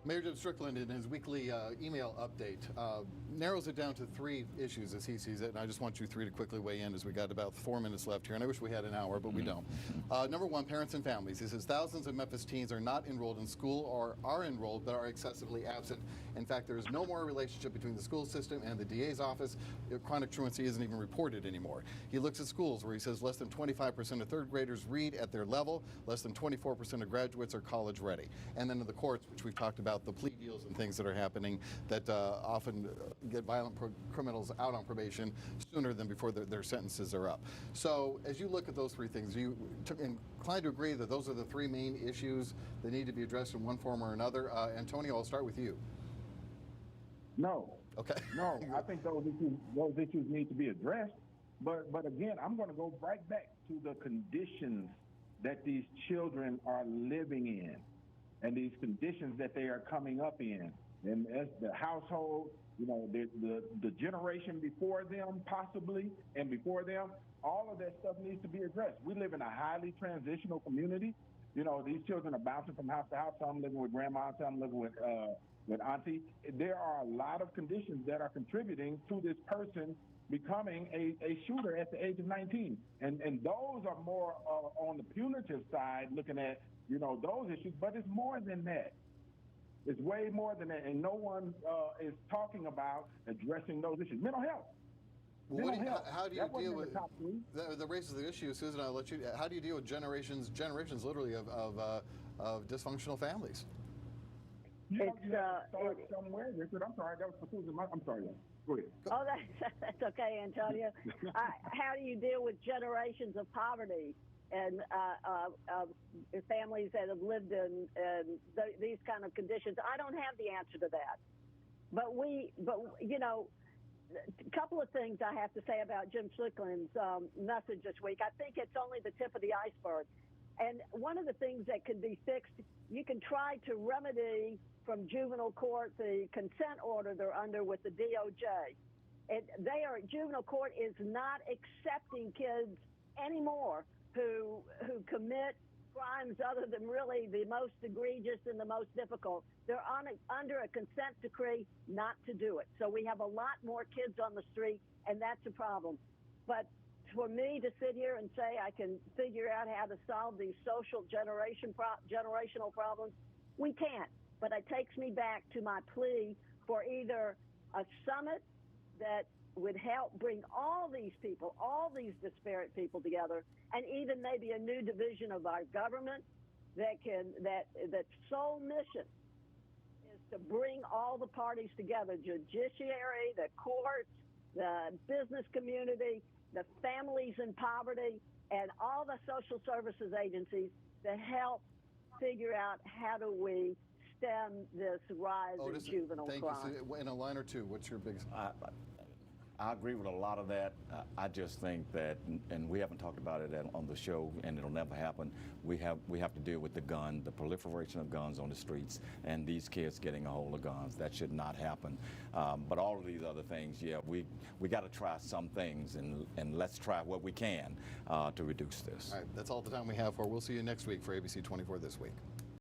Mayor Jim Strickland, in his weekly email update, narrows it down to 3 issues as he sees it, and I just want you 3 to quickly weigh in as we got about 4 minutes left here, and I wish we had an hour, but we don't. Number 1, parents and families. He says thousands of Memphis teens are not enrolled in school or are enrolled but are excessively absent. In fact, there is no more relationship between the school system and the DA's office. Chronic truancy isn't even reported anymore. He looks at schools where he says less than 25% of 3rd graders read at their level, less than 24% of graduates are college ready. And then in the courts, which we've talked about, the plea deals and things that are happening that often get violent criminals out on probation sooner than before their sentences are up. So as you look at those 3 things, are you inclined to agree that those are the 3 main issues that need to be addressed in one form or another? Antonio, I'll start with you. No. Okay. No, I think those issues need to be addressed. But again, I'm going to go right back to the conditions that these children are living in, and these conditions that they are coming up in, and as the household, the generation before them possibly, and before them, all of that stuff needs to be addressed. We live in a highly transitional community. These children are bouncing from house to house. Some living with grandma, some living with auntie. There are a lot of conditions that are contributing to this person becoming a shooter at the age of 19. And those are more on the punitive side, looking at, those issues, but it's more than that. It's way more than that, and no one is talking about addressing those issues. Mental health. Well, how do you deal with that raises the issue, Susan? I'll let you. How do you deal with generations literally of dysfunctional families? You have to start somewhere, Richard. I'm sorry, that was for Susan. I'm sorry. Go ahead. Oh, that's okay, Antonio. How do you deal with generations of poverty and families that have lived in these kind of conditions? I don't have the answer to that. But a couple of things I have to say about Jim Strickland's message this week. I think it's only the tip of the iceberg. And one of the things that can be fixed, you can try to remedy from juvenile court the consent order they're under with the DOJ. Juvenile court is not accepting kids anymore who commit crimes other than really the most egregious and the most difficult. They're under a consent decree not to do it. So we have a lot more kids on the street, and that's a problem. But for me to sit here and say I can figure out how to solve these social generational problems, we can't. But it takes me back to my plea for either a summit that would help bring all these people, all these disparate people together, and even maybe a new division of our government that sole mission is to bring all the parties together, judiciary, the courts, the business community, the families in poverty, and all the social services agencies to help figure out how do we stem this rise in juvenile crime. Thank you. In a line or two, what's your biggest? I agree with a lot of that. I just think that, and we haven't talked about it on the show, and it'll never happen. We have to deal with the proliferation of guns on the streets, and these kids getting a hold of guns. That should not happen. But all of these other things, yeah, we got to try some things, and let's try what we can to reduce this. All right, that's all the time we have for. We'll see you next week for ABC 24 This Week.